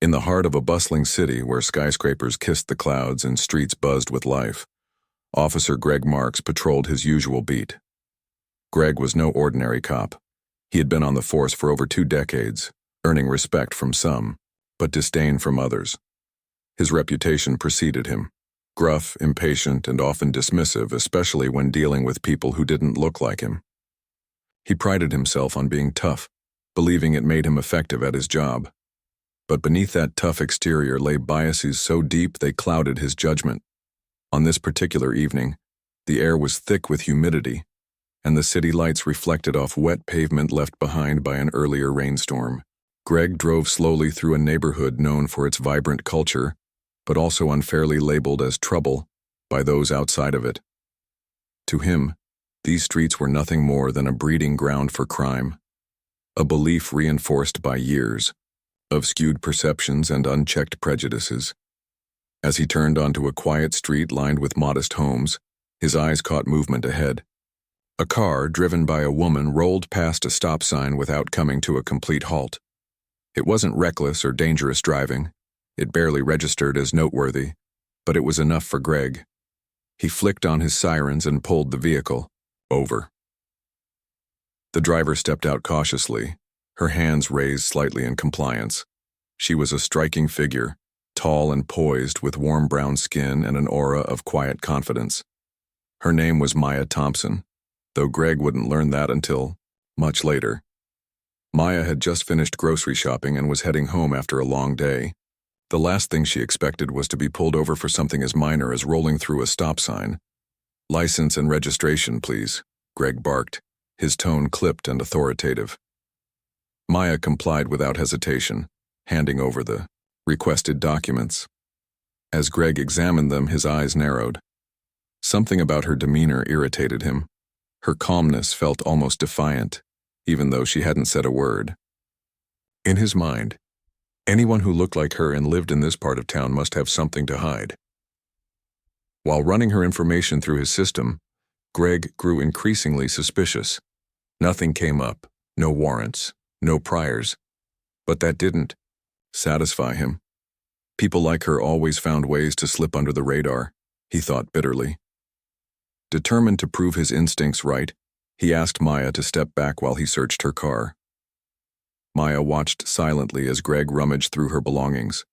In the heart of a bustling city where skyscrapers kissed the clouds and streets buzzed with life, Officer Greg Marks patrolled his usual beat. Greg was no ordinary cop. He had been on the force for over 2 decades, earning respect from some, but disdain from others. His reputation preceded him: gruff, impatient, and often dismissive, especially when dealing with people who didn't look like him. He prided himself on being tough, believing it made him effective at his job. But beneath that tough exterior lay biases so deep they clouded his judgment. On this particular evening, the air was thick with humidity, and the city lights reflected off wet pavement left behind by an earlier rainstorm. Greg drove slowly through a neighborhood known for its vibrant culture, but also unfairly labeled as trouble by those outside of it. To him, these streets were nothing more than a breeding ground for crime, a belief reinforced by years of skewed perceptions and unchecked prejudices. As he turned onto a quiet street lined with modest homes, his eyes caught movement ahead. A car, driven by a woman, rolled past a stop sign without coming to a complete halt. It wasn't reckless or dangerous driving. It barely registered as noteworthy, but it was enough for Greg. He flicked on his sirens and pulled the vehicle over. The driver stepped out cautiously, her hands raised slightly in compliance. She was a striking figure, tall and poised with warm brown skin and an aura of quiet confidence. Her name was Maya Thompson, though Greg wouldn't learn that until much later. Maya had just finished grocery shopping and was heading home after a long day. The last thing she expected was to be pulled over for something as minor as rolling through a stop sign. "License and registration, please," Greg barked, his tone clipped and authoritative. Maya complied without hesitation, handing over the requested documents. As Greg examined them, his eyes narrowed. Something about her demeanor irritated him. Her calmness felt almost defiant, even though she hadn't said a word. In his mind, anyone who looked like her and lived in this part of town must have something to hide. While running her information through his system, Greg grew increasingly suspicious. Nothing came up, no warrants, no priors. But that didn't satisfy him. People like her always found ways to slip under the radar, he thought bitterly. Determined to prove his instincts right, he asked Maya to step back while he searched her car. Maya watched silently as Greg rummaged through her belongings.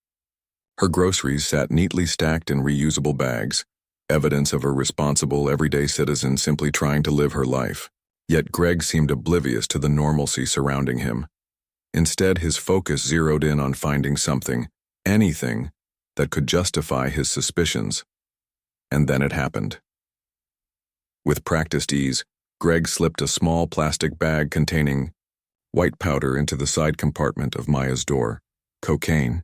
Her groceries sat neatly stacked in reusable bags, evidence of a responsible, everyday citizen simply trying to live her life. Yet Greg seemed oblivious to the normalcy surrounding him. Instead, his focus zeroed in on finding something, anything, that could justify his suspicions. And then it happened. With practiced ease, Greg slipped a small plastic bag containing white powder into the side compartment of Maya's door. Cocaine,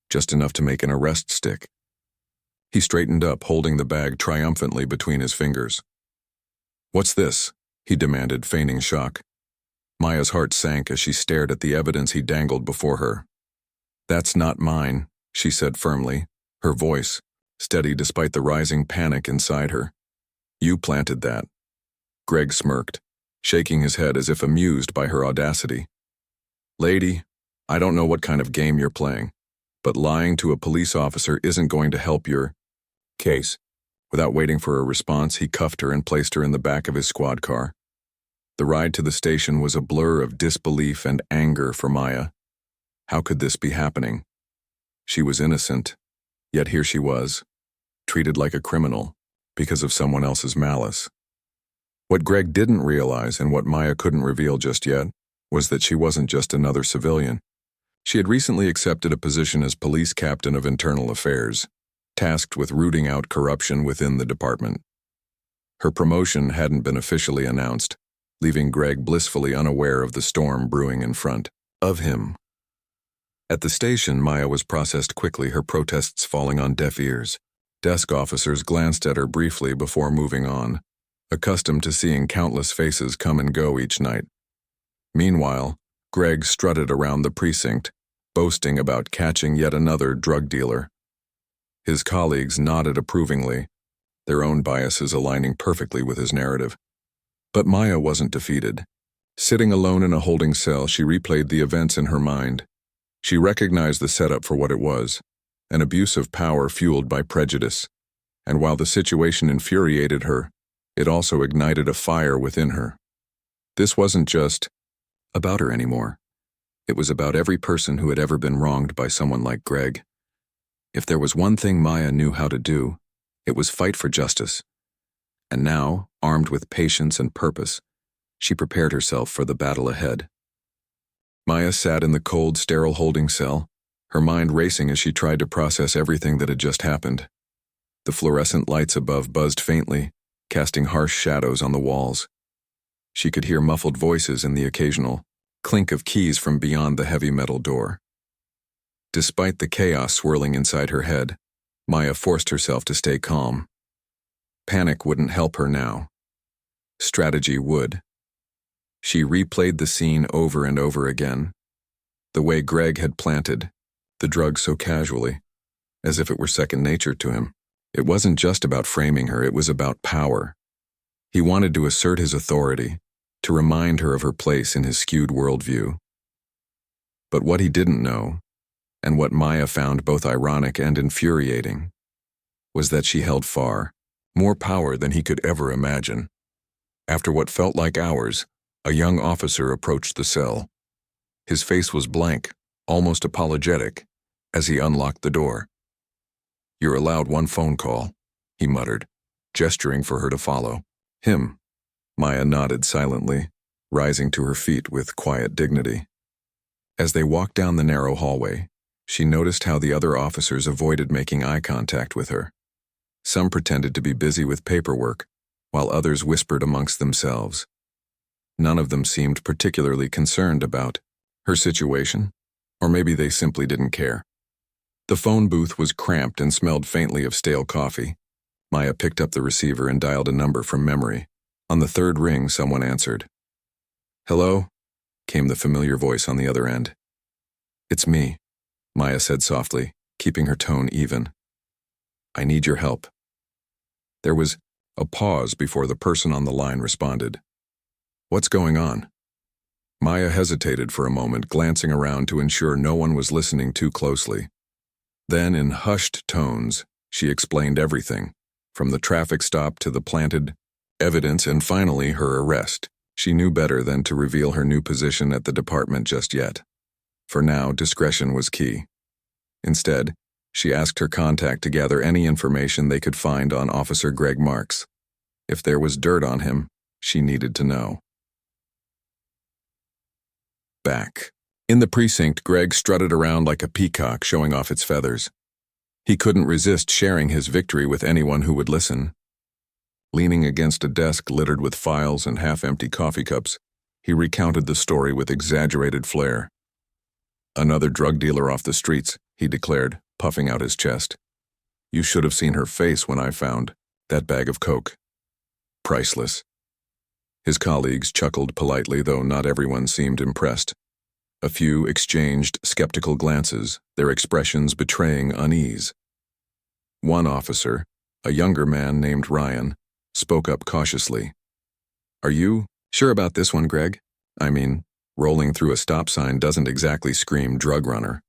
just enough to make an arrest stick. He straightened up, holding the bag triumphantly between his fingers. "What's this?" he demanded, feigning shock. Maya's heart sank as she stared at the evidence he dangled before her. "That's not mine," she said firmly, her voice steady despite the rising panic inside her. "You planted that." Greg smirked, shaking his head as if amused by her audacity. "Lady, I don't know what kind of game you're playing, but lying to a police officer isn't going to help your case." Without waiting for a response, he cuffed her and placed her in the back of his squad car. The ride to the station was a blur of disbelief and anger for Maya. How could this be happening? She was innocent, yet here she was, treated like a criminal because of someone else's malice. What Greg didn't realize, and what Maya couldn't reveal just yet, was that she wasn't just another civilian. She had recently accepted a position as police captain of internal affairs, tasked with rooting out corruption within the department. Her promotion hadn't been officially announced, leaving Greg blissfully unaware of the storm brewing in front of him. At the station, Maya was processed quickly, her protests falling on deaf ears. Desk officers glanced at her briefly before moving on, accustomed to seeing countless faces come and go each night. Meanwhile, Greg strutted around the precinct, boasting about catching yet another drug dealer. His colleagues nodded approvingly, their own biases aligning perfectly with his narrative. But Maya wasn't defeated. Sitting alone in a holding cell, she replayed the events in her mind. She recognized the setup for what it was, an abuse of power fueled by prejudice, and while the situation infuriated her, it also ignited a fire within her. This wasn't just about her anymore. It was about every person who had ever been wronged by someone like Greg. If there was one thing Maya knew how to do, it was fight for justice. And now, armed with patience and purpose, she prepared herself for the battle ahead. Maya sat in the cold, sterile holding cell, her mind racing as she tried to process everything that had just happened. The fluorescent lights above buzzed faintly, casting harsh shadows on the walls. She could hear muffled voices and the occasional clink of keys from beyond the heavy metal door. Despite the chaos swirling inside her head, Maya forced herself to stay calm. Panic wouldn't help her now. Strategy would. She replayed the scene over and over again. The way Greg had planted the drug so casually, as if it were second nature to him. It wasn't just about framing her, it was about power. He wanted to assert his authority, to remind her of her place in his skewed worldview. But what he didn't know, and what Maya found both ironic and infuriating, was that she held far more power than he could ever imagine. After what felt like hours, a young officer approached the cell. His face was blank, almost apologetic, as he unlocked the door. "You're allowed one phone call," he muttered, gesturing for her to follow him. Maya nodded silently, rising to her feet with quiet dignity. As they walked down the narrow hallway, she noticed how the other officers avoided making eye contact with her. Some pretended to be busy with paperwork, while others whispered amongst themselves. None of them seemed particularly concerned about her situation, or maybe they simply didn't care. The phone booth was cramped and smelled faintly of stale coffee. Maya picked up the receiver and dialed a number from memory. On the third ring, someone answered. "Hello?" came the familiar voice on the other end. "It's me," Maya said softly, keeping her tone even. "I need your help." There was a pause before the person on the line responded. "What's going on?" Maya hesitated for a moment, glancing around to ensure no one was listening too closely. Then, in hushed tones, she explained everything, from the traffic stop to the planted evidence and finally her arrest. She knew better than to reveal her new position at the department just yet. For now, discretion was key. Instead, she asked her contact to gather any information they could find on Officer Greg Marks. If there was dirt on him, she needed to know. Back in the precinct, Greg strutted around like a peacock, showing off its feathers. He couldn't resist sharing his victory with anyone who would listen. Leaning against a desk littered with files and half-empty coffee cups, he recounted the story with exaggerated flair. "Another drug dealer off the streets," he declared, puffing out his chest. "You should have seen her face when I found that bag of coke. Priceless." His colleagues chuckled politely, though not everyone seemed impressed. A few exchanged skeptical glances, their expressions betraying unease. One officer, a younger man named Ryan, spoke up cautiously. "Are you sure about this one, Greg? I mean, rolling through a stop sign doesn't exactly scream drug runner."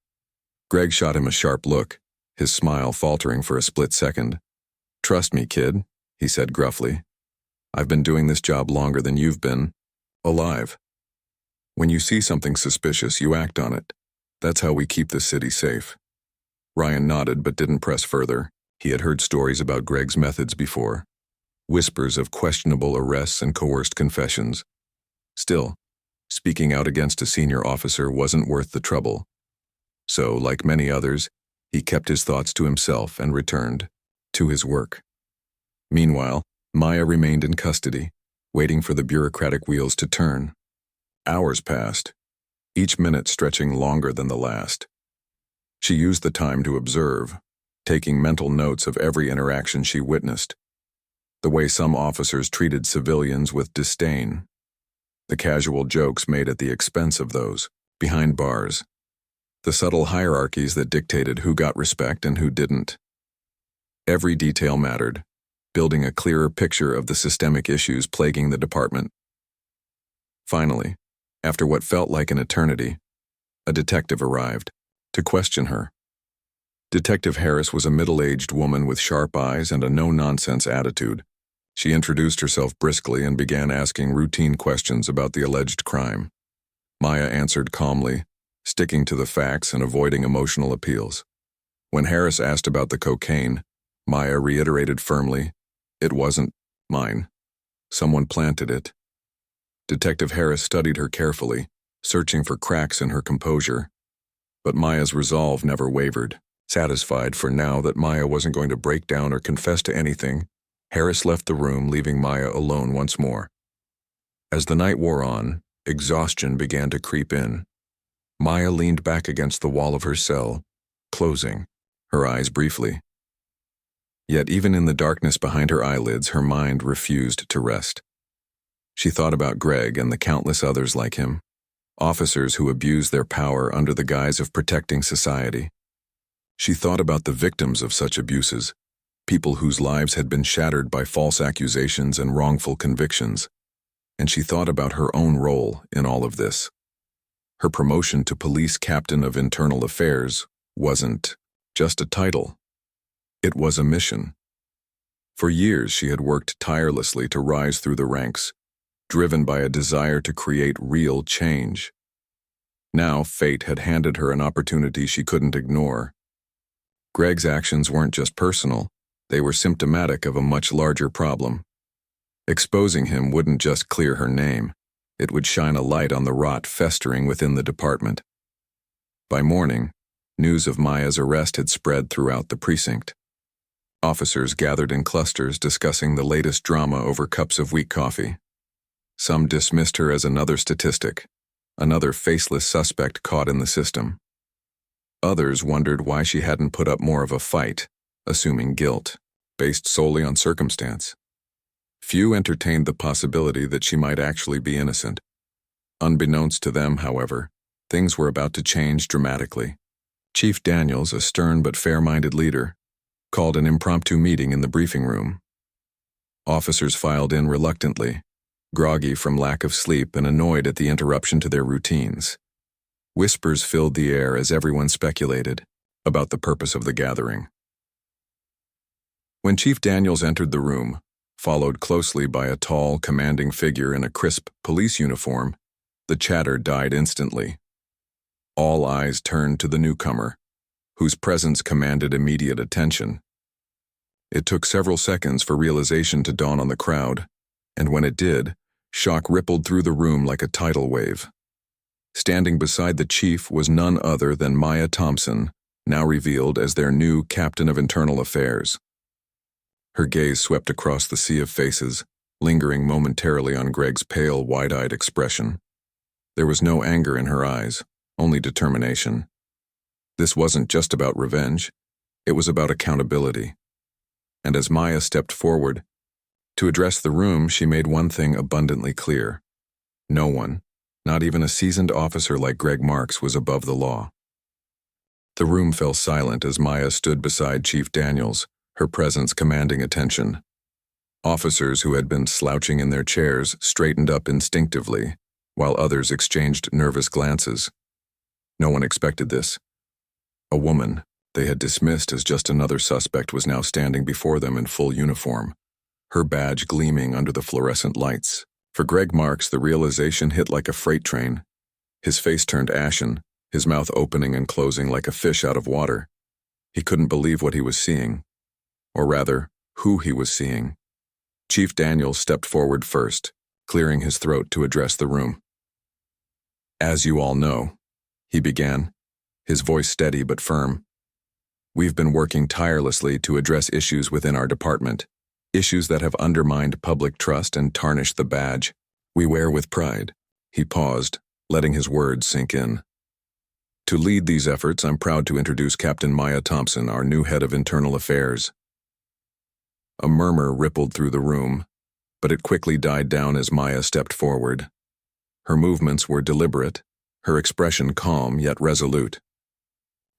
Greg shot him a sharp look, his smile faltering for a split second. "Trust me, kid," he said gruffly. "I've been doing this job longer than you've been alive. When you see something suspicious, you act on it. That's how we keep the city safe." Ryan nodded but didn't press further. He had heard stories about Greg's methods before. Whispers of questionable arrests and coerced confessions. Still, speaking out against a senior officer wasn't worth the trouble. So, like many others, he kept his thoughts to himself and returned to his work. Meanwhile, Maya remained in custody, waiting for the bureaucratic wheels to turn. Hours passed, each minute stretching longer than the last. She used the time to observe, taking mental notes of every interaction she witnessed. The way some officers treated civilians with disdain. The casual jokes made at the expense of those behind bars. The subtle hierarchies that dictated who got respect and who didn't. Every detail mattered, building a clearer picture of the systemic issues plaguing the department. Finally, after what felt like an eternity, a detective arrived. to question her. Detective Harris was a middle-aged woman with sharp eyes and a no-nonsense attitude. She introduced herself briskly and began asking routine questions about the alleged crime. Maya answered calmly, sticking to the facts and avoiding emotional appeals. When Harris asked about the cocaine, Maya reiterated firmly, "It wasn't mine. Someone planted it." Detective Harris studied her carefully, searching for cracks in her composure. But Maya's resolve never wavered. Satisfied for now that Maya wasn't going to break down or confess to anything, Harris left the room, leaving Maya alone once more. As the night wore on, exhaustion began to creep in. Maya leaned back against the wall of her cell, closing her eyes briefly. Yet even in the darkness behind her eyelids, her mind refused to rest. She thought about Greg and the countless others like him, officers who abused their power under the guise of protecting society. She thought about the victims of such abuses, people whose lives had been shattered by false accusations and wrongful convictions, and she thought about her own role in all of this. Her promotion to police captain of internal affairs wasn't just a title. It was a mission. For years she had worked tirelessly to rise through the ranks, driven by a desire to create real change. Now fate had handed her an opportunity she couldn't ignore. Greg's actions weren't just personal, they were symptomatic of a much larger problem. Exposing him wouldn't just clear her name, it would shine a light on the rot festering within the department. By morning, news of Maya's arrest had spread throughout the precinct. Officers gathered in clusters discussing the latest drama over cups of weak coffee. Some dismissed her as another statistic, another faceless suspect caught in the system. Others wondered why she hadn't put up more of a fight, assuming guilt, based solely on circumstance. Few entertained the possibility that she might actually be innocent. Unbeknownst to them, however, things were about to change dramatically. Chief Daniels, a stern but fair-minded leader, called an impromptu meeting in the briefing room. Officers filed in reluctantly, groggy from lack of sleep and annoyed at the interruption to their routines. Whispers filled the air as everyone speculated about the purpose of the gathering. When Chief Daniels entered the room, followed closely by a tall, commanding figure in a crisp police uniform, the chatter died instantly. All eyes turned to the newcomer, whose presence commanded immediate attention. It took several seconds for realization to dawn on the crowd, and when it did, shock rippled through the room like a tidal wave. Standing beside the chief was none other than Maya Thompson, now revealed as their new captain of internal affairs. Her gaze swept across the sea of faces, lingering momentarily on Greg's pale, wide-eyed expression. There was no anger in her eyes, only determination. This wasn't just about revenge, it was about accountability. And as Maya stepped forward, to address the room, she made one thing abundantly clear. No one, not even a seasoned officer like Greg Marks, was above the law. The room fell silent as Maya stood beside Chief Daniels, her presence commanding attention. Officers who had been slouching in their chairs straightened up instinctively, while others exchanged nervous glances. No one expected this. A woman they had dismissed as just another suspect was now standing before them in full uniform, her badge gleaming under the fluorescent lights. For Greg Marks, the realization hit like a freight train. His face turned ashen, his mouth opening and closing like a fish out of water. He couldn't believe what he was seeing. Or rather, who he was seeing. Chief Daniels stepped forward first, clearing his throat to address the room. "As you all know," he began, his voice steady but firm, "we've been working tirelessly to address issues within our department, issues that have undermined public trust and tarnished the badge we wear with pride." He paused, letting his words sink in. "To lead these efforts, I'm proud to introduce Captain Maya Thompson, our new head of internal affairs." A murmur rippled through the room, but it quickly died down as Maya stepped forward. Her movements were deliberate, her expression calm yet resolute.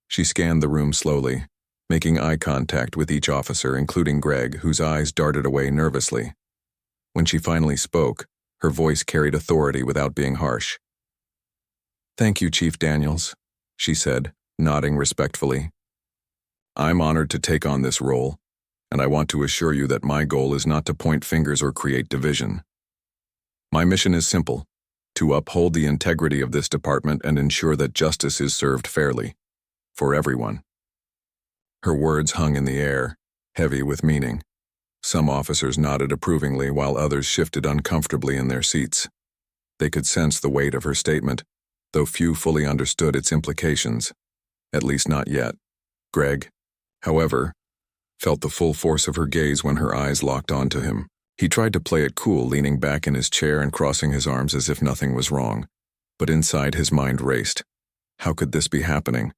She scanned the room slowly, making eye contact with each officer, including Greg, whose eyes darted away nervously. When she finally spoke, her voice carried authority without being harsh. "Thank you, Chief Daniels," she said, nodding respectfully. I'm honored to take on this role, and I want to assure you that my goal is not to point fingers or create division. My mission is simple: to uphold the integrity of this department and ensure that justice is served fairly, for everyone. Her words hung in the air, heavy with meaning. Some officers nodded approvingly while others shifted uncomfortably in their seats. They could sense the weight of her statement, though few fully understood its implications. At least not yet. Greg, however, felt the full force of her gaze when her eyes locked onto him. He tried to play it cool, leaning back in his chair and crossing his arms as if nothing was wrong. But inside his mind raced. How could this be happening?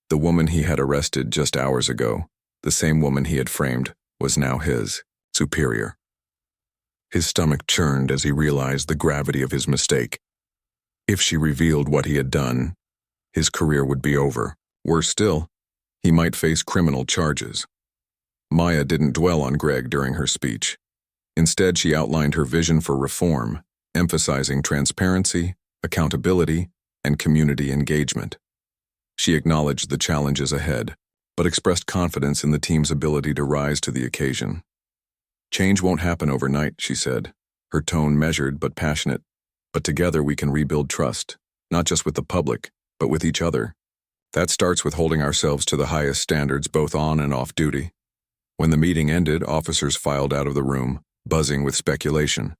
The woman he had arrested just hours ago, the same woman he had framed, was now his superior. His stomach churned as he realized the gravity of his mistake. If she revealed what he had done, his career would be over. Worse still, he might face criminal charges. Maya didn't dwell on Greg during her speech. Instead, she outlined her vision for reform, emphasizing transparency, accountability, and community engagement. She acknowledged the challenges ahead, but expressed confidence in the team's ability to rise to the occasion. Change won't happen overnight, she said, her tone measured but passionate. But together we can rebuild trust, not just with the public, but with each other. That starts with holding ourselves to the highest standards both on and off duty. When the meeting ended, officers filed out of the room, buzzing with speculation.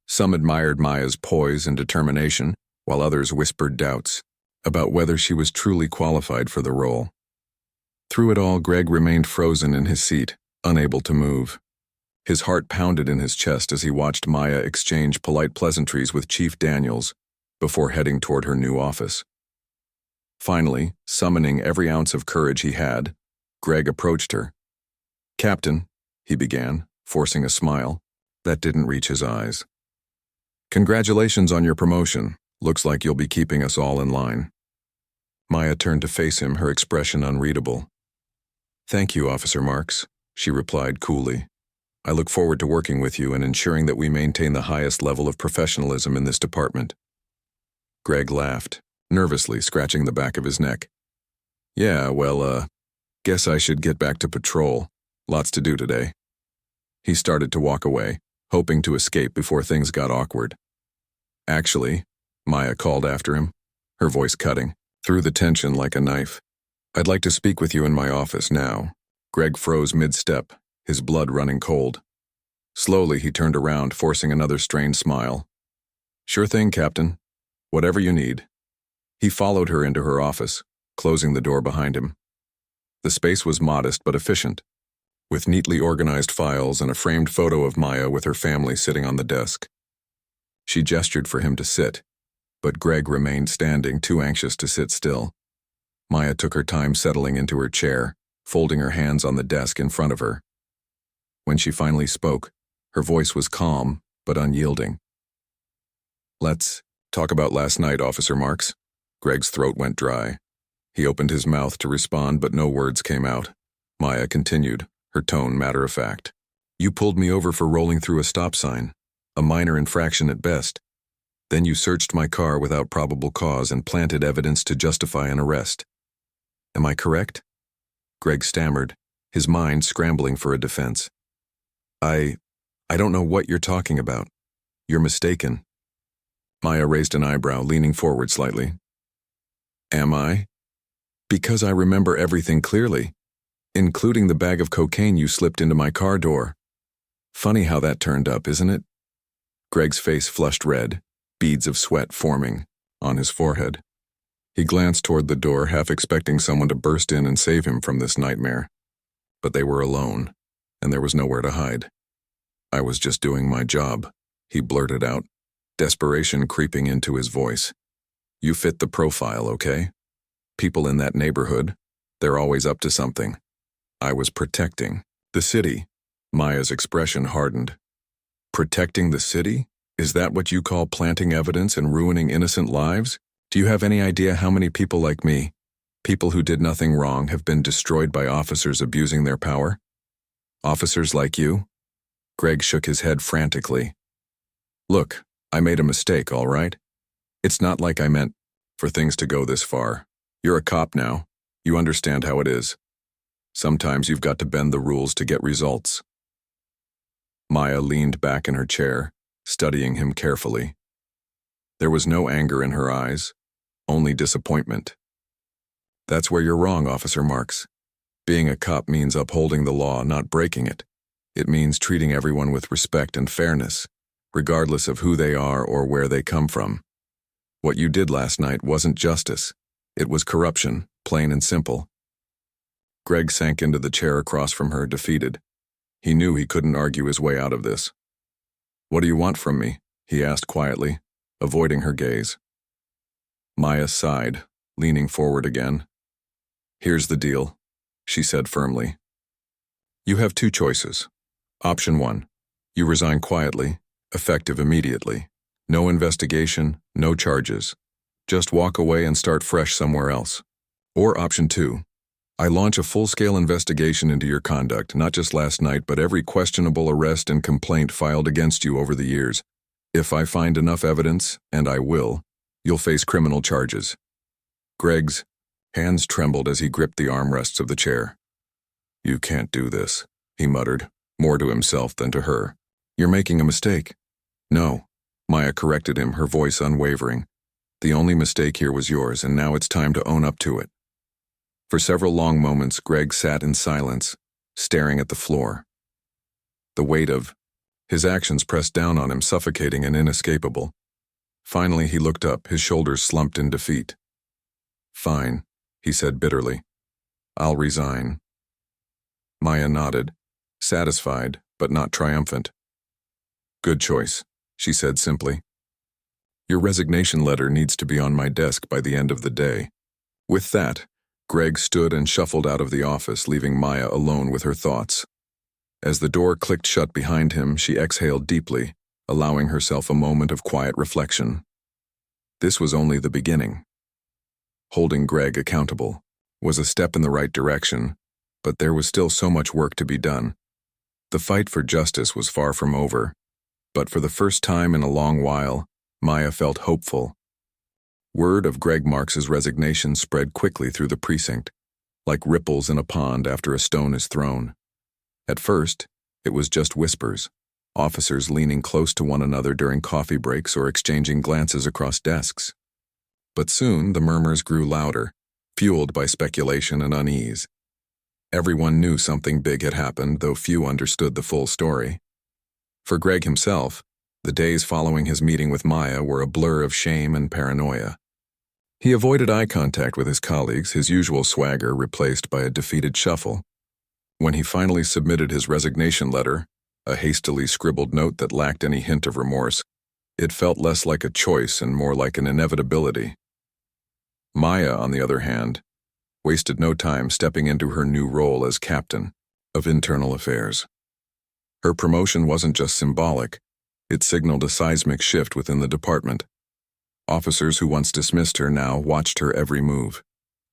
Some admired Maya's poise and determination, while others whispered doubts about whether she was truly qualified for the role. Through it all, Greg remained frozen in his seat, unable to move. His heart pounded in his chest as he watched Maya exchange polite pleasantries with Chief Daniels before heading toward her new office. Finally, summoning every ounce of courage he had, Greg approached her. "Captain," he began, forcing a smile that didn't reach his eyes. "Congratulations on your promotion. Looks like you'll be keeping us all in line." Maya turned to face him, her expression unreadable. "Thank you, Officer Marks," she replied coolly. "I look forward to working with you and ensuring that we maintain the highest level of professionalism in this department." Greg laughed, nervously scratching the back of his neck. "Yeah, well, guess I should get back to patrol. Lots to do today." He started to walk away, hoping to escape before things got awkward. "Actually," Maya called after him, her voice cutting through the tension like a knife, "I'd like to speak with you in my office now." Greg froze mid-step, his blood running cold. Slowly, he turned around, forcing another strained smile. "Sure thing, Captain. Whatever you need." He followed her into her office, closing the door behind him. The space was modest but efficient, with neatly organized files and a framed photo of Maya with her family sitting on the desk. She gestured for him to sit, but Greg remained standing, too anxious to sit still. Maya took her time settling into her chair, folding her hands on the desk in front of her. When she finally spoke, her voice was calm but unyielding. "Let's talk about last night, Officer Marks." Greg's throat went dry. He opened his mouth to respond, but no words came out. Maya continued, her tone matter-of-fact. "You pulled me over for rolling through a stop sign, a minor infraction at best. Then you searched my car without probable cause and planted evidence to justify an arrest. Am I correct?" Greg stammered, his mind scrambling for a defense. I don't know what you're talking about. You're mistaken." Maya raised an eyebrow, leaning forward slightly. "Am I?" "Because I remember everything clearly, including the bag of cocaine you slipped into my car door. Funny how that turned up, isn't it?" Greg's face flushed red, beads of sweat forming on his forehead. He glanced toward the door, half expecting someone to burst in and save him from this nightmare. But they were alone, and there was nowhere to hide. "I was just doing my job," he blurted out, desperation creeping into his voice. "You fit the profile, okay? People in that neighborhood, they're always up to something. I was protecting the city." Maya's expression hardened. "Protecting the city? Is that what you call planting evidence and ruining innocent lives? Do you have any idea how many people like me, people who did nothing wrong, have been destroyed by officers abusing their power? Officers like you?" Greg shook his head frantically. "Look, I made a mistake, all right? It's not like I meant for things to go this far. You're a cop now. You understand how it is. Sometimes you've got to bend the rules to get results. Maya leaned back in her chair, studying him carefully. There was no anger in her eyes, only disappointment. That's where you're wrong, Officer Marks. Being a cop means upholding the law, not breaking it. It means treating everyone with respect and fairness, regardless of who they are or where they come from. What you did last night wasn't justice. It was corruption, plain and simple. Greg sank into the chair across from her, defeated. He knew he couldn't argue his way out of this. "What do you want from me?" he asked quietly, avoiding her gaze. Maya sighed, leaning forward again. "Here's the deal," she said firmly. "You have two choices. Option 1, you resign quietly, effective immediately. No investigation, no charges. Just walk away and start fresh somewhere else. Or option 2, I launch a full-scale investigation into your conduct, not just last night, but every questionable arrest and complaint filed against you over the years. If I find enough evidence, and I will, you'll face criminal charges." Greg's hands trembled as he gripped the armrests of the chair. "You can't do this," he muttered, more to himself than to her. "You're making a mistake." "No," Maya corrected him, her voice unwavering. "The only mistake here was yours, and now it's time to own up to it." For several long moments, Greg sat in silence, staring at the floor. The weight of his actions pressed down on him, suffocating and inescapable. Finally, he looked up, his shoulders slumped in defeat. "Fine," he said bitterly. "I'll resign." Maya nodded, satisfied but not triumphant. "Good choice," she said simply. "Your resignation letter needs to be on my desk by the end of the day." With that, Greg stood and shuffled out of the office, leaving Maya alone with her thoughts. As the door clicked shut behind him, she exhaled deeply, allowing herself a moment of quiet reflection. This was only the beginning. Holding Greg accountable was a step in the right direction, but there was still so much work to be done. The fight for justice was far from over, but for the first time in a long while, Maya felt hopeful. Word of Greg Marks's resignation spread quickly through the precinct, like ripples in a pond after a stone is thrown. At first, it was just whispers, officers leaning close to one another during coffee breaks or exchanging glances across desks. But soon the murmurs grew louder, fueled by speculation and unease. Everyone knew something big had happened, though few understood the full story. For Greg himself, the days following his meeting with Maya were a blur of shame and paranoia. He avoided eye contact with his colleagues, his usual swagger replaced by a defeated shuffle. When he finally submitted his resignation letter, a hastily scribbled note that lacked any hint of remorse, it felt less like a choice and more like an inevitability. Maya, on the other hand, wasted no time stepping into her new role as captain of internal affairs. Her promotion wasn't just symbolic, it signaled a seismic shift within the department. Officers who once dismissed her now watched her every move,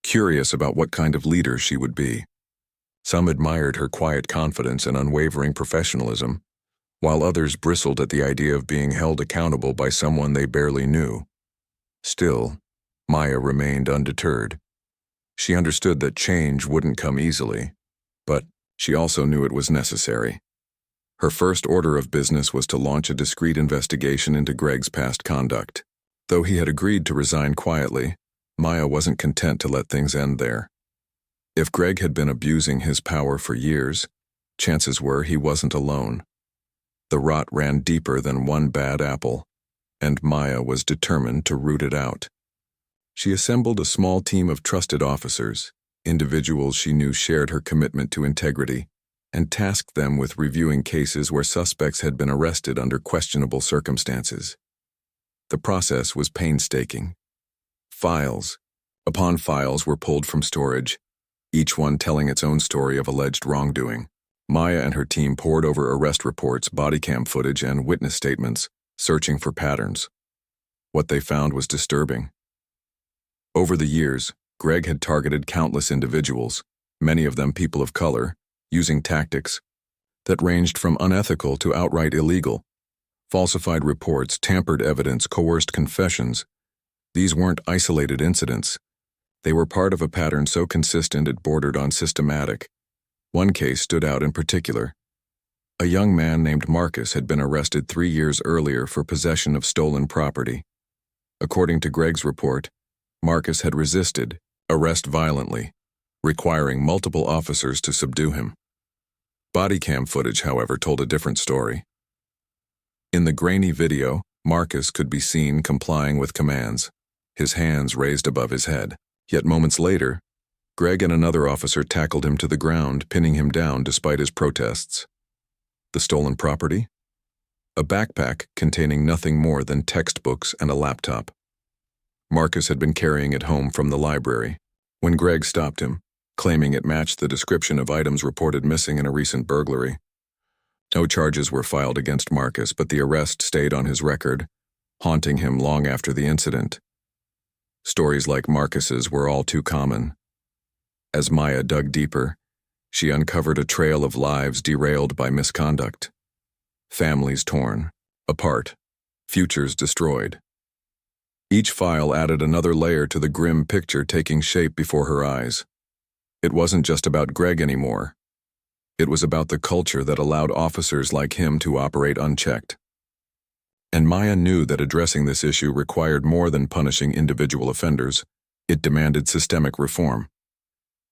curious about what kind of leader she would be. Some admired her quiet confidence and unwavering professionalism, while others bristled at the idea of being held accountable by someone they barely knew. Still, Maya remained undeterred. She understood that change wouldn't come easily, but she also knew it was necessary. Her first order of business was to launch a discreet investigation into Greg's past conduct. Though he had agreed to resign quietly, Maya wasn't content to let things end there. If Greg had been abusing his power for years, chances were he wasn't alone. The rot ran deeper than one bad apple, and Maya was determined to root it out. She assembled a small team of trusted officers, individuals she knew shared her commitment to integrity, and tasked them with reviewing cases where suspects had been arrested under questionable circumstances. The process was painstaking. Files upon files were pulled from storage, each one telling its own story of alleged wrongdoing. Maya and her team pored over arrest reports, body cam footage, and witness statements, searching for patterns. What they found was disturbing. Over the years, Greg had targeted countless individuals, many of them people of color, using tactics that ranged from unethical to outright illegal. Falsified reports, tampered evidence, coerced confessions. These weren't isolated incidents. They were part of a pattern so consistent it bordered on systematic. One case stood out in particular. A young man named Marcus had been arrested 3 years earlier for possession of stolen property. According to Greg's report, Marcus had resisted arrest violently, requiring multiple officers to subdue him. Body cam footage, however, told a different story. In the grainy video, Marcus could be seen complying with commands, his hands raised above his head. Yet moments later, Greg and another officer tackled him to the ground, pinning him down despite his protests. The stolen property? A backpack containing nothing more than textbooks and a laptop. Marcus had been carrying it home from the library when Greg stopped him, claiming it matched the description of items reported missing in a recent burglary. No charges were filed against Marcus, but the arrest stayed on his record, haunting him long after the incident. Stories like Marcus's were all too common. As Maya dug deeper, she uncovered a trail of lives derailed by misconduct. Families torn apart, futures destroyed. Each file added another layer to the grim picture taking shape before her eyes. It wasn't just about Greg anymore. It was about the culture that allowed officers like him to operate unchecked. And Maya knew that addressing this issue required more than punishing individual offenders. It demanded systemic reform.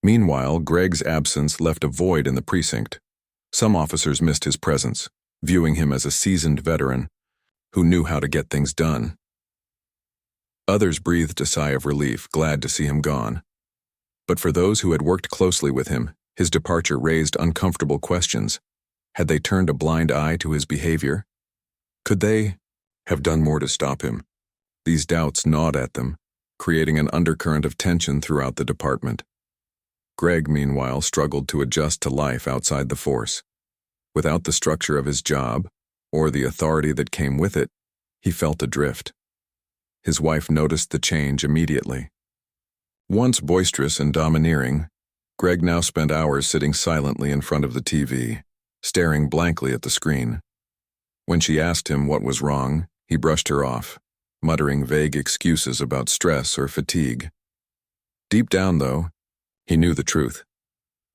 Meanwhile, Greg's absence left a void in the precinct. Some officers missed his presence, viewing him as a seasoned veteran who knew how to get things done. Others breathed a sigh of relief, glad to see him gone. But for those who had worked closely with him, his departure raised uncomfortable questions. Had they turned a blind eye to his behavior? Could they have done more to stop him? These doubts gnawed at them, creating an undercurrent of tension throughout the department. Greg, meanwhile, struggled to adjust to life outside the force. Without the structure of his job, or the authority that came with it, he felt adrift. His wife noticed the change immediately. Once boisterous and domineering, Greg now spent hours sitting silently in front of the TV, staring blankly at the screen. When she asked him what was wrong, he brushed her off, muttering vague excuses about stress or fatigue. Deep down, though, he knew the truth.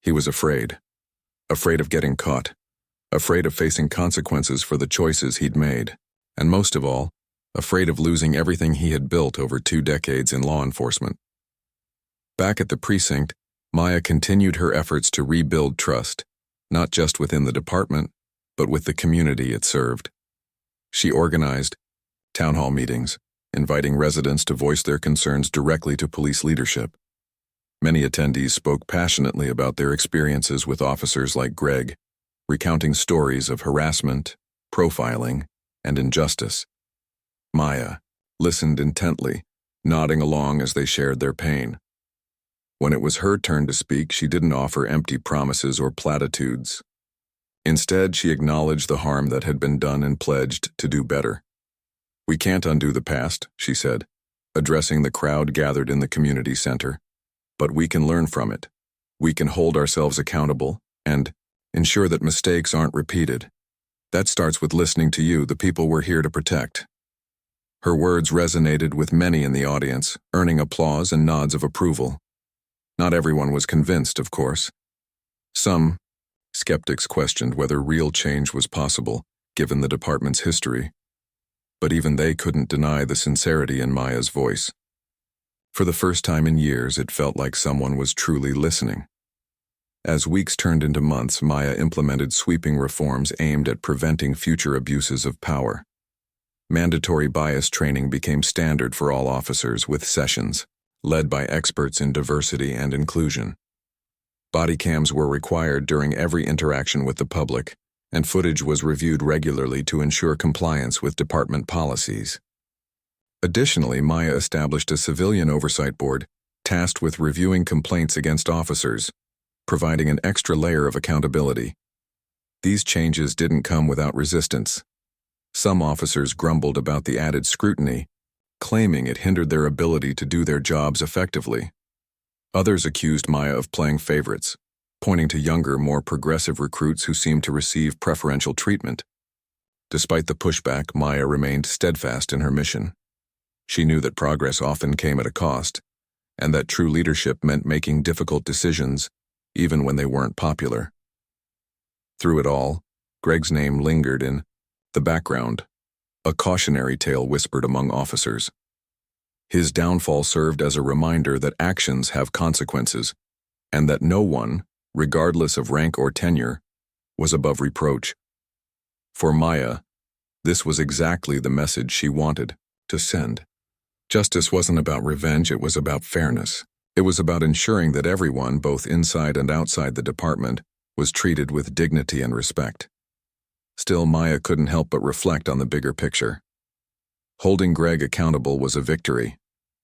He was afraid. Afraid of getting caught. Afraid of facing consequences for the choices he'd made. And most of all, afraid of losing everything he had built over 2 decades in law enforcement. Back at the precinct, Maya continued her efforts to rebuild trust, not just within the department, but with the community it served. She organized town hall meetings, inviting residents to voice their concerns directly to police leadership. Many attendees spoke passionately about their experiences with officers like Greg, recounting stories of harassment, profiling, and injustice. Maya listened intently, nodding along as they shared their pain. When it was her turn to speak, she didn't offer empty promises or platitudes. Instead, she acknowledged the harm that had been done and pledged to do better. "We can't undo the past," she said, addressing the crowd gathered in the community center. "But we can learn from it. We can hold ourselves accountable and ensure that mistakes aren't repeated. That starts with listening to you, the people we're here to protect." Her words resonated with many in the audience, earning applause and nods of approval. Not everyone was convinced, of course. Some skeptics questioned whether real change was possible, given the department's history. But even they couldn't deny the sincerity in Maya's voice. For the first time in years, it felt like someone was truly listening. As weeks turned into months, Maya implemented sweeping reforms aimed at preventing future abuses of power. Mandatory bias training became standard for all officers, with sessions led by experts in diversity and inclusion. Body cams were required during every interaction with the public, and footage was reviewed regularly to ensure compliance with department policies. Additionally, Maya established a civilian oversight board tasked with reviewing complaints against officers, providing an extra layer of accountability. These changes didn't come without resistance. Some officers grumbled about the added scrutiny, claiming it hindered their ability to do their jobs effectively. Others accused Maya of playing favorites, pointing to younger, more progressive recruits who seemed to receive preferential treatment. Despite the pushback, Maya remained steadfast in her mission. She knew that progress often came at a cost, and that true leadership meant making difficult decisions, even when they weren't popular. Through it all, Greg's name lingered in the background, a cautionary tale whispered among officers. His downfall served as a reminder that actions have consequences, and that no one, regardless of rank or tenure, was above reproach. For Maya, this was exactly the message she wanted to send. Justice wasn't about revenge, it was about fairness. It was about ensuring that everyone, both inside and outside the department, was treated with dignity and respect. Still, Maya couldn't help but reflect on the bigger picture. Holding Greg accountable was a victory,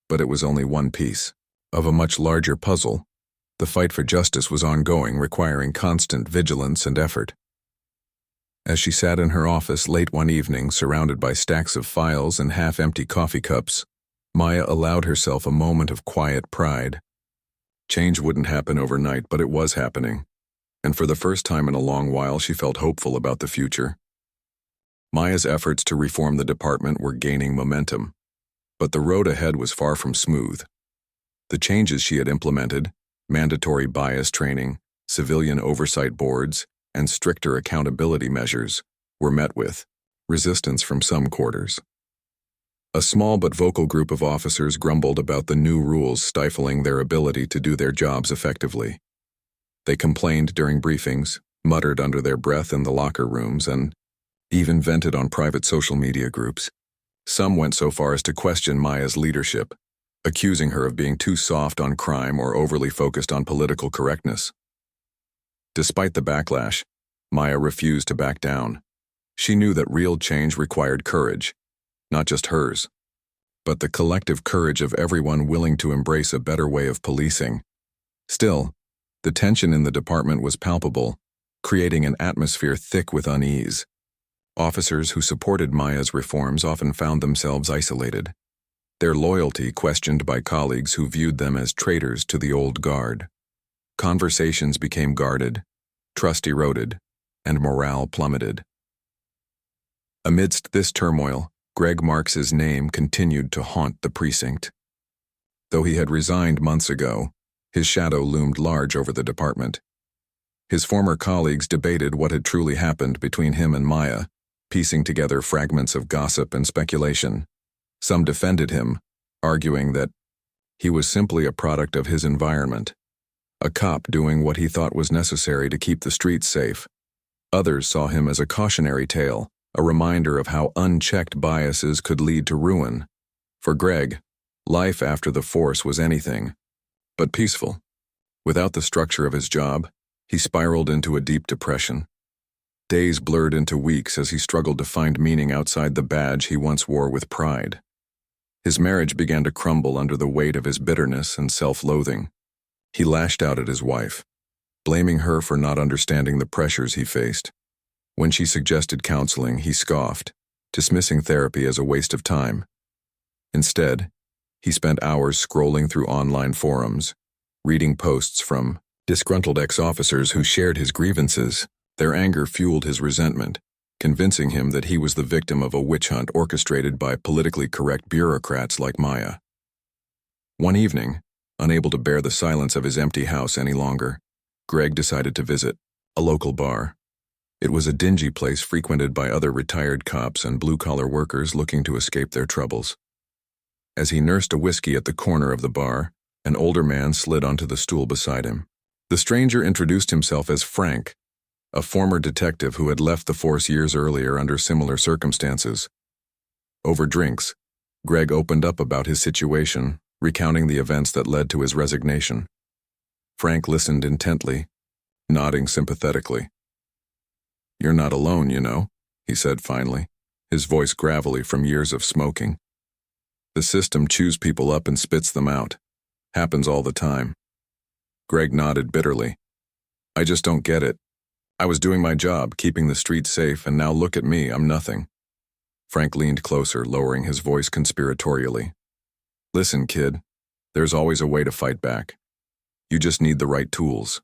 but it was only one piece of a much larger puzzle. The fight for justice was ongoing, requiring constant vigilance and effort. As she sat in her office late one evening, surrounded by stacks of files and half-empty coffee cups, Maya allowed herself a moment of quiet pride. Change wouldn't happen overnight, but it was happening, and for the first time in a long while she felt hopeful about the future. Maya's efforts to reform the department were gaining momentum, but the road ahead was far from smooth. The changes she had implemented, mandatory bias training, civilian oversight boards, and stricter accountability measures, were met with resistance from some quarters. A small but vocal group of officers grumbled about the new rules stifling their ability to do their jobs effectively. They complained during briefings, muttered under their breath in the locker rooms, and even vented on private social media groups. Some went so far as to question Maya's leadership, accusing her of being too soft on crime or overly focused on political correctness. Despite the backlash, Maya refused to back down. She knew that real change required courage, not just hers, but the collective courage of everyone willing to embrace a better way of policing. Still, the tension in the department was palpable, creating an atmosphere thick with unease. Officers who supported Maya's reforms often found themselves isolated, their loyalty questioned by colleagues who viewed them as traitors to the old guard. Conversations became guarded, trust eroded, and morale plummeted. Amidst this turmoil, Greg Marks's name continued to haunt the precinct. Though he had resigned months ago, his shadow loomed large over the department. His former colleagues debated what had truly happened between him and Maya, piecing together fragments of gossip and speculation. Some defended him, arguing that he was simply a product of his environment, a cop doing what he thought was necessary to keep the streets safe. Others saw him as a cautionary tale, a reminder of how unchecked biases could lead to ruin. For Greg, life after the force was anything but peaceful. Without the structure of his job, he spiraled into a deep depression. Days blurred into weeks as he struggled to find meaning outside the badge he once wore with pride. His marriage began to crumble under the weight of his bitterness and self-loathing. He lashed out at his wife, blaming her for not understanding the pressures he faced. When she suggested counseling, he scoffed, dismissing therapy as a waste of time. Instead, he spent hours scrolling through online forums, reading posts from disgruntled ex-officers who shared his grievances. Their anger fueled his resentment, convincing him that he was the victim of a witch hunt orchestrated by politically correct bureaucrats like Maya. One evening, unable to bear the silence of his empty house any longer, Greg decided to visit a local bar. It was a dingy place frequented by other retired cops and blue-collar workers looking to escape their troubles. As he nursed a whiskey at the corner of the bar, an older man slid onto the stool beside him. The stranger introduced himself as Frank, a former detective who had left the force years earlier under similar circumstances. Over drinks, Greg opened up about his situation, recounting the events that led to his resignation. Frank listened intently, nodding sympathetically. "You're not alone, you know," he said finally, his voice gravelly from years of smoking. "The system chews people up and spits them out. Happens all the time." Greg nodded bitterly. "I just don't get it. I was doing my job, keeping the streets safe, and now look at me, I'm nothing." Frank leaned closer, lowering his voice conspiratorially. "Listen, kid, there's always a way to fight back. You just need the right tools."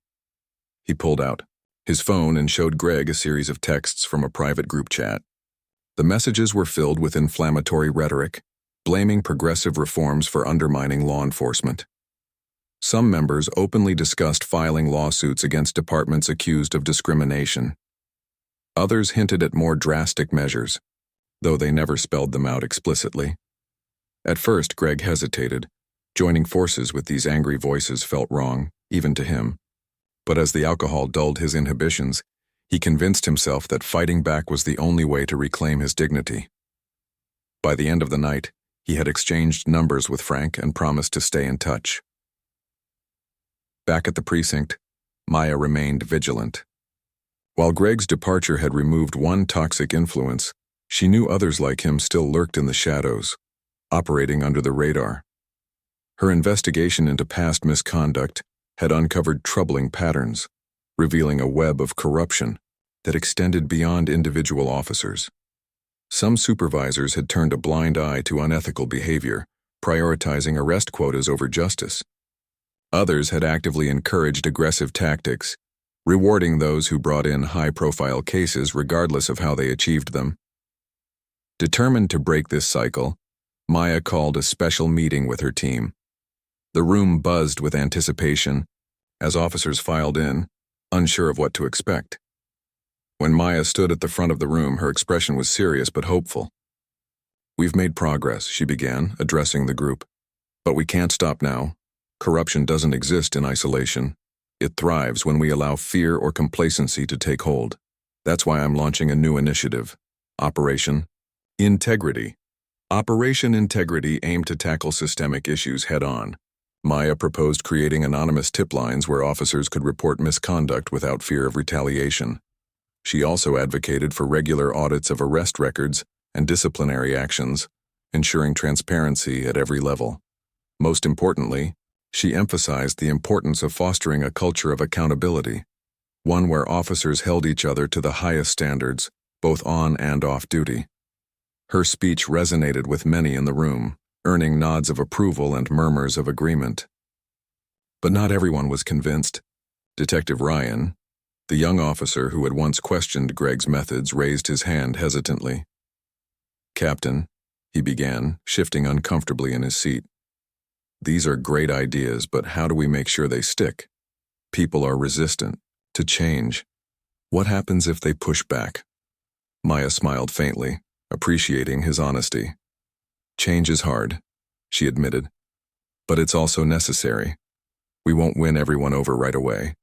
He pulled out his phone and showed Greg a series of texts from a private group chat. The messages were filled with inflammatory rhetoric, blaming progressive reforms for undermining law enforcement. Some members openly discussed filing lawsuits against departments accused of discrimination. Others hinted at more drastic measures, though they never spelled them out explicitly. At first, Greg hesitated. Joining forces with these angry voices felt wrong, even to him. But as the alcohol dulled his inhibitions, he convinced himself that fighting back was the only way to reclaim his dignity. By the end of the night, he had exchanged numbers with Frank and promised to stay in touch. Back at the precinct, Maya remained vigilant. While Greg's departure had removed one toxic influence, she knew others like him still lurked in the shadows, operating under the radar. Her investigation into past misconduct had uncovered troubling patterns, revealing a web of corruption that extended beyond individual officers. Some supervisors had turned a blind eye to unethical behavior, prioritizing arrest quotas over justice. Others had actively encouraged aggressive tactics, rewarding those who brought in high-profile cases regardless of how they achieved them. Determined to break this cycle, Maya called a special meeting with her team. The room buzzed with anticipation as officers filed in, unsure of what to expect. When Maya stood at the front of the room, her expression was serious but hopeful. "We've made progress," she began, addressing the group. "But we can't stop now. Corruption doesn't exist in isolation. It thrives when we allow fear or complacency to take hold. That's why I'm launching a new initiative, Operation Integrity." Operation Integrity aimed to tackle systemic issues head-on. Maya proposed creating anonymous tip lines where officers could report misconduct without fear of retaliation. She also advocated for regular audits of arrest records and disciplinary actions, ensuring transparency at every level. Most importantly, she emphasized the importance of fostering a culture of accountability, one where officers held each other to the highest standards, both on and off duty. Her speech resonated with many in the room, earning nods of approval and murmurs of agreement. But not everyone was convinced. Detective Ryan, the young officer who had once questioned Greg's methods, raised his hand hesitantly. "Captain," he began, shifting uncomfortably in his seat. "These are great ideas, but how do we make sure they stick? People are resistant to change. What happens if they push back?" Maya smiled faintly, appreciating his honesty. "Change is hard," she admitted, "but it's also necessary. We won't win everyone over right away,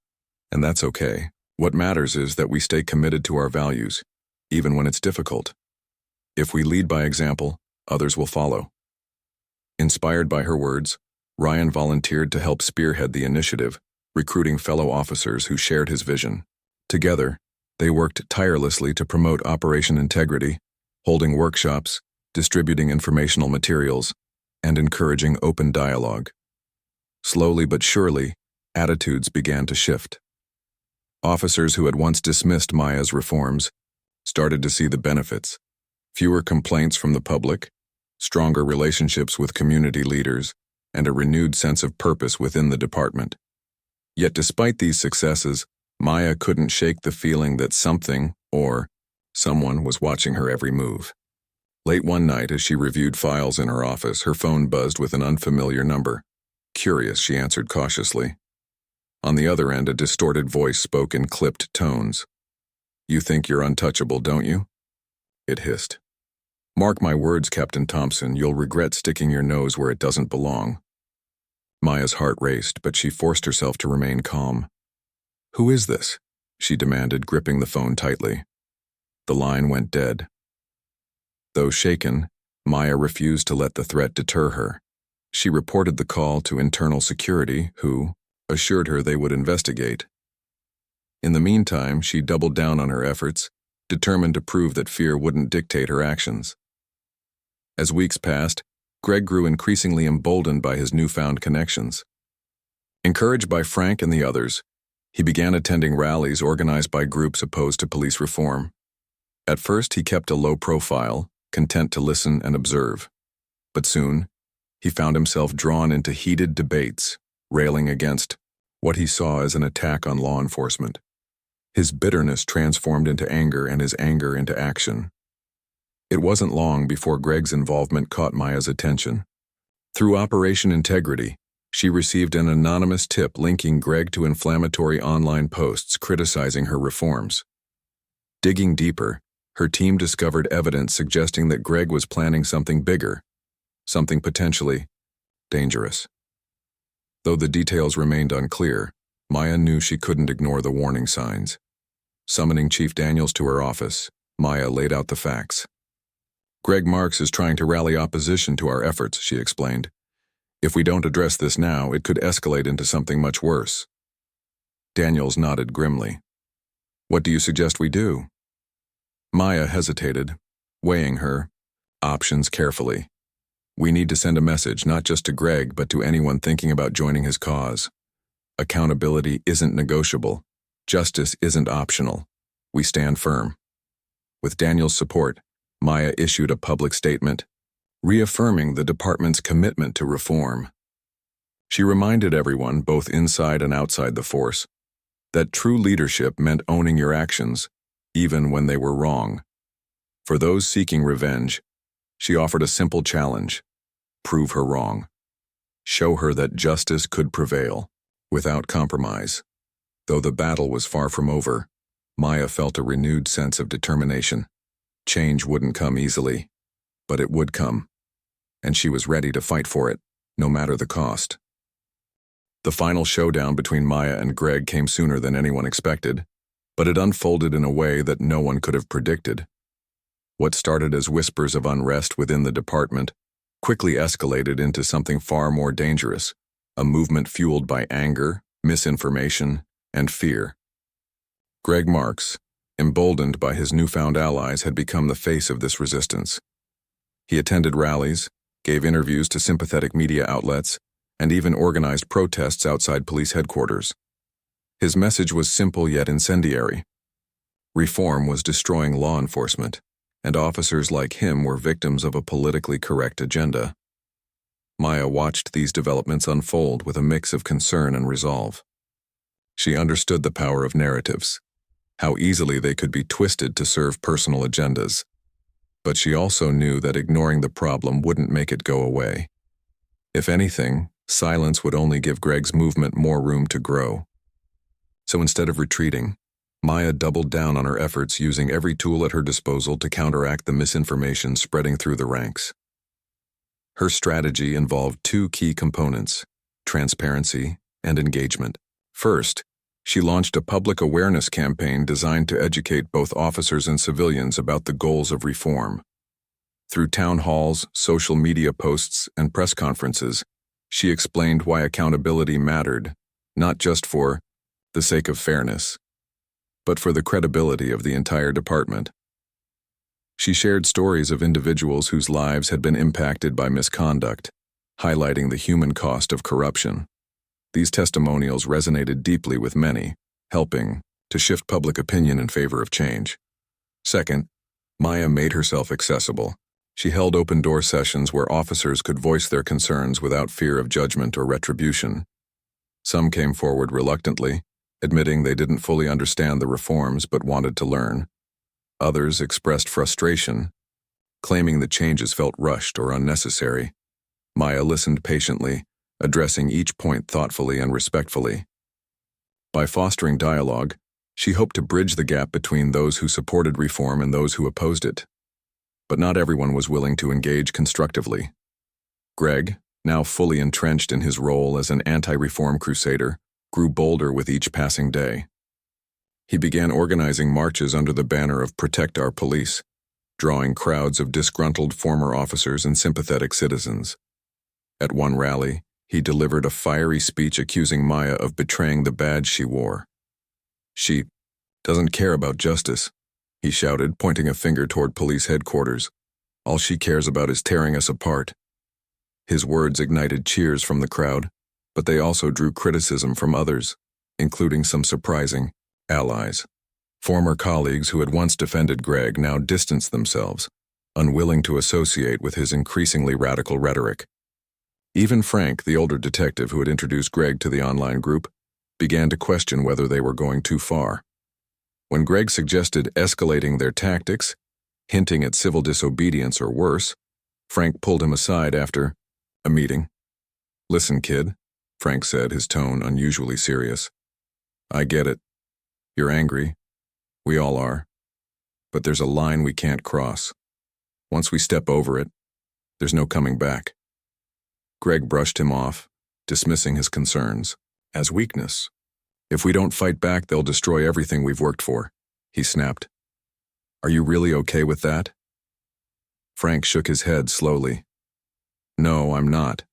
and that's okay. What matters is that we stay committed to our values, even when it's difficult. If we lead by example, others will follow." Inspired by her words, Ryan volunteered to help spearhead the initiative, recruiting fellow officers who shared his vision. Together, they worked tirelessly to promote Operation Integrity, holding workshops, distributing informational materials, and encouraging open dialogue. Slowly but surely, attitudes began to shift. Officers who had once dismissed Maya's reforms started to see the benefits: fewer complaints from the public, stronger relationships with community leaders, and a renewed sense of purpose within the department. Yet despite these successes, Maya couldn't shake the feeling that something, or someone, was watching her every move. Late one night, as she reviewed files in her office, her phone buzzed with an unfamiliar number. Curious, she answered cautiously. On the other end, a distorted voice spoke in clipped tones. "You think you're untouchable, don't you?" It hissed. "Mark my words, Captain Thompson, you'll regret sticking your nose where it doesn't belong." Maya's heart raced, but she forced herself to remain calm. "Who is this?" she demanded, gripping the phone tightly. The line went dead. Though shaken, Maya refused to let the threat deter her. She reported the call to internal security, who assured her they would investigate. In the meantime, she doubled down on her efforts, determined to prove that fear wouldn't dictate her actions. As weeks passed, Greg grew increasingly emboldened by his newfound connections. Encouraged by Frank and the others, he began attending rallies organized by groups opposed to police reform. At first, he kept a low profile, content to listen and observe. But soon, he found himself drawn into heated debates, railing against what he saw as an attack on law enforcement. His bitterness transformed into anger and his anger into action. It wasn't long before Greg's involvement caught Maya's attention. Through Operation Integrity, She received an anonymous tip linking Greg to inflammatory online posts criticizing her reforms. Digging deeper, her team discovered evidence suggesting that Greg was planning something bigger, something potentially dangerous. Though the details remained unclear, Maya knew she couldn't ignore the warning signs. Summoning Chief Daniels to her office, Maya laid out the facts. "Greg Marks is trying to rally opposition to our efforts," she explained. "If we don't address this now, it could escalate into something much worse." Daniels nodded grimly. "What do you suggest we do?" Maya hesitated, weighing her options carefully. "We need to send a message not just to Greg but to anyone thinking about joining his cause. Accountability isn't negotiable. Justice isn't optional. We stand firm." With Daniel's support, Maya issued a public statement, reaffirming the department's commitment to reform. She reminded everyone, both inside and outside the force, that true leadership meant owning your actions, even when they were wrong. For those seeking revenge, she offered a simple challenge: prove her wrong. Show her that justice could prevail, without compromise. Though the battle was far from over, Maya felt a renewed sense of determination. Change wouldn't come easily, but it would come, and she was ready to fight for it, no matter the cost. The final showdown between Maya and Greg came sooner than anyone expected, but it unfolded in a way that no one could have predicted. What started as whispers of unrest within the department quickly escalated into something far more dangerous, a movement fueled by anger, misinformation, and fear. Greg Marks, emboldened by his newfound allies, had become the face of this resistance. He attended rallies, gave interviews to sympathetic media outlets, and even organized protests outside police headquarters. His message was simple yet incendiary. Reform was destroying law enforcement, and officers like him were victims of a politically correct agenda. Maya watched these developments unfold with a mix of concern and resolve. She understood the power of narratives, how easily they could be twisted to serve personal agendas. But she also knew that ignoring the problem wouldn't make it go away. If anything, silence would only give Greg's movement more room to grow. So instead of retreating, Maya doubled down on her efforts, using every tool at her disposal to counteract the misinformation spreading through the ranks. Her strategy involved two key components: transparency and engagement. First, she launched a public awareness campaign designed to educate both officers and civilians about the goals of reform. Through town halls, social media posts, and press conferences, she explained why accountability mattered, not just for the sake of fairness, but for the credibility of the entire department. She shared stories of individuals whose lives had been impacted by misconduct, highlighting the human cost of corruption. These testimonials resonated deeply with many, helping to shift public opinion in favor of change. Second, Maya made herself accessible. She held open-door sessions where officers could voice their concerns without fear of judgment or retribution. Some came forward reluctantly, admitting they didn't fully understand the reforms but wanted to learn. Others expressed frustration, claiming the changes felt rushed or unnecessary. Maya listened patiently, addressing each point thoughtfully and respectfully. By fostering dialogue, she hoped to bridge the gap between those who supported reform and those who opposed it. But not everyone was willing to engage constructively. Greg, now fully entrenched in his role as an anti-reform crusader, grew bolder with each passing day. He began organizing marches under the banner of Protect Our Police, drawing crowds of disgruntled former officers and sympathetic citizens. At one rally, he delivered a fiery speech accusing Maya of betraying the badge she wore. "She doesn't care about justice," he shouted, pointing a finger toward police headquarters. "All she cares about is tearing us apart." His words ignited cheers from the crowd, but they also drew criticism from others, including some surprising allies. Former colleagues who had once defended Greg now distanced themselves, unwilling to associate with his increasingly radical rhetoric. Even Frank, the older detective who had introduced Greg to the online group, began to question whether they were going too far. When Greg suggested escalating their tactics, hinting at civil disobedience or worse, Frank pulled him aside after a meeting. "Listen, kid, Frank said, his tone unusually serious. I get it. You're angry. We all are. But there's a line we can't cross. Once we step over it, there's no coming back. Greg brushed him off, dismissing his concerns as weakness. If we don't fight back, they'll destroy everything we've worked for, he snapped. Are you really okay with that? Frank shook his head slowly. No, I'm not.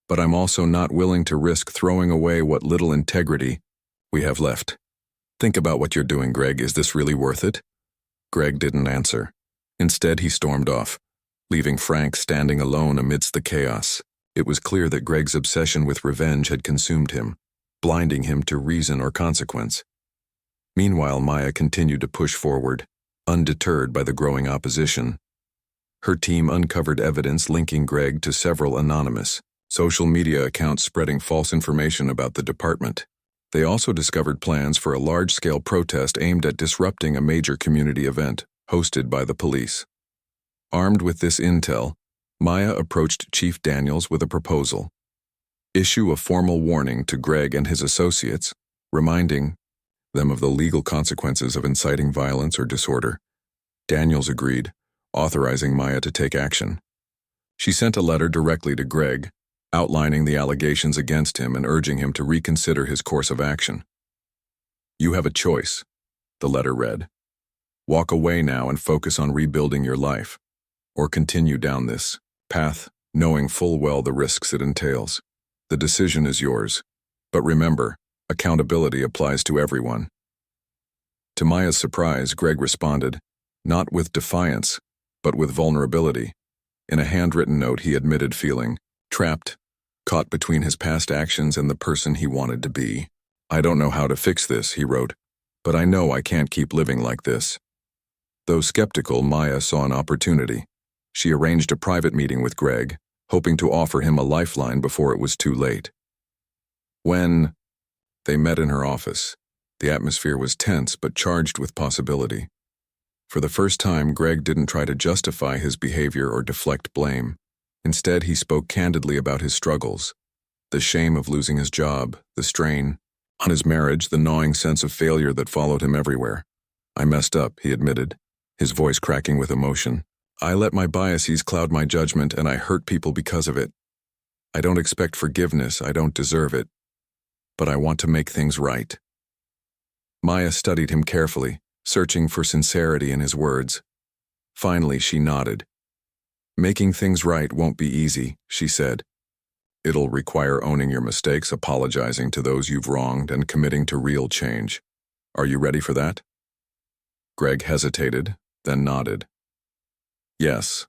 But I'm also not willing to risk throwing away what little integrity we have left. Think about what you're doing, Greg. Is this really worth it? Greg didn't answer. Instead, he stormed off, leaving Frank standing alone amidst the chaos. It was clear that Greg's obsession with revenge had consumed him, blinding him to reason or consequence. Meanwhile, Maya continued to push forward, undeterred by the growing opposition. Her team uncovered evidence linking Greg to several anonymous social media accounts spreading false information about the department. They also discovered plans for a large-scale protest aimed at disrupting a major community event hosted by the police. Armed with this intel, Maya approached Chief Daniels with a proposal. Issue a formal warning to Greg and his associates, reminding them of the legal consequences of inciting violence or disorder. Daniels agreed, authorizing Maya to take action. She sent a letter directly to Greg, outlining the allegations against him and urging him to reconsider his course of action. You have a choice, the letter read. Walk away now and focus on rebuilding your life, or continue down this path, knowing full well the risks it entails. The decision is yours, but remember, accountability applies to everyone. To Maya's surprise, Greg responded, not with defiance, but with vulnerability. In a handwritten note, he admitted feeling trapped, caught between his past actions and the person he wanted to be. I don't know how to fix this, he wrote, but I know I can't keep living like this. Though skeptical, Maya saw an opportunity. She arranged a private meeting with Greg, hoping to offer him a lifeline before it was too late. When they met in her office, the atmosphere was tense but charged with possibility. For the first time, Greg didn't try to justify his behavior or deflect blame. Instead, he spoke candidly about his struggles, the shame of losing his job, the strain on his marriage, the gnawing sense of failure that followed him everywhere. I messed up, he admitted, his voice cracking with emotion. I let my biases cloud my judgment, and I hurt people because of it. I don't expect forgiveness, I don't deserve it. But I want to make things right. Maya studied him carefully, searching for sincerity in his words. Finally, she nodded. Making things right won't be easy, she said. It'll require owning your mistakes, apologizing to those you've wronged, and committing to real change. Are you ready for that? Greg hesitated, then nodded. Yes.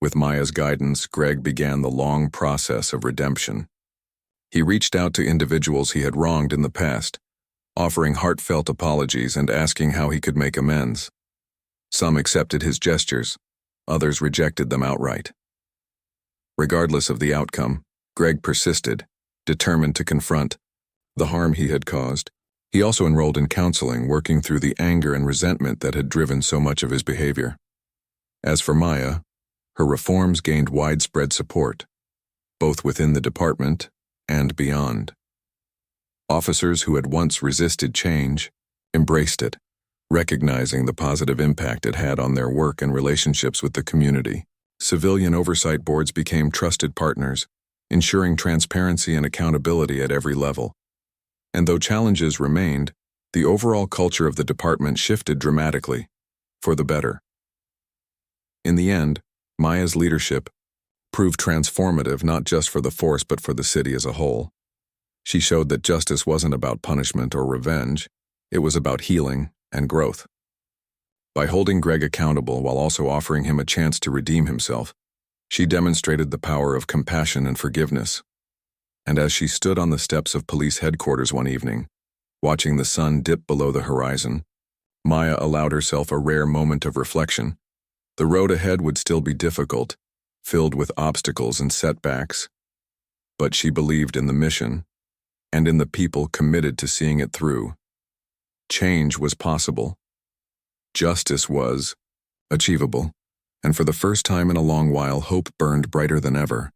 With Maya's guidance, Greg began the long process of redemption. He reached out to individuals he had wronged in the past, offering heartfelt apologies and asking how he could make amends. Some accepted his gestures, others rejected them outright. Regardless of the outcome, Greg persisted, determined to confront the harm he had caused. He also enrolled in counseling, working through the anger and resentment that had driven so much of his behavior. As for Maya, her reforms gained widespread support, both within the department and beyond. Officers who had once resisted change embraced it, recognizing the positive impact it had on their work and relationships with the community. Civilian oversight boards became trusted partners, ensuring transparency and accountability at every level. And though challenges remained, the overall culture of the department shifted dramatically, for the better. In the end, Maya's leadership proved transformative not just for the force but for the city as a whole. She showed that justice wasn't about punishment or revenge, it was about healing and growth. By holding Greg accountable while also offering him a chance to redeem himself, she demonstrated the power of compassion and forgiveness. And as she stood on the steps of police headquarters one evening, watching the sun dip below the horizon, Maya allowed herself a rare moment of reflection. The road ahead would still be difficult, filled with obstacles and setbacks, but she believed in the mission and in the people committed to seeing it through. Change was possible. Justice was achievable, and for the first time in a long while, hope burned brighter than ever.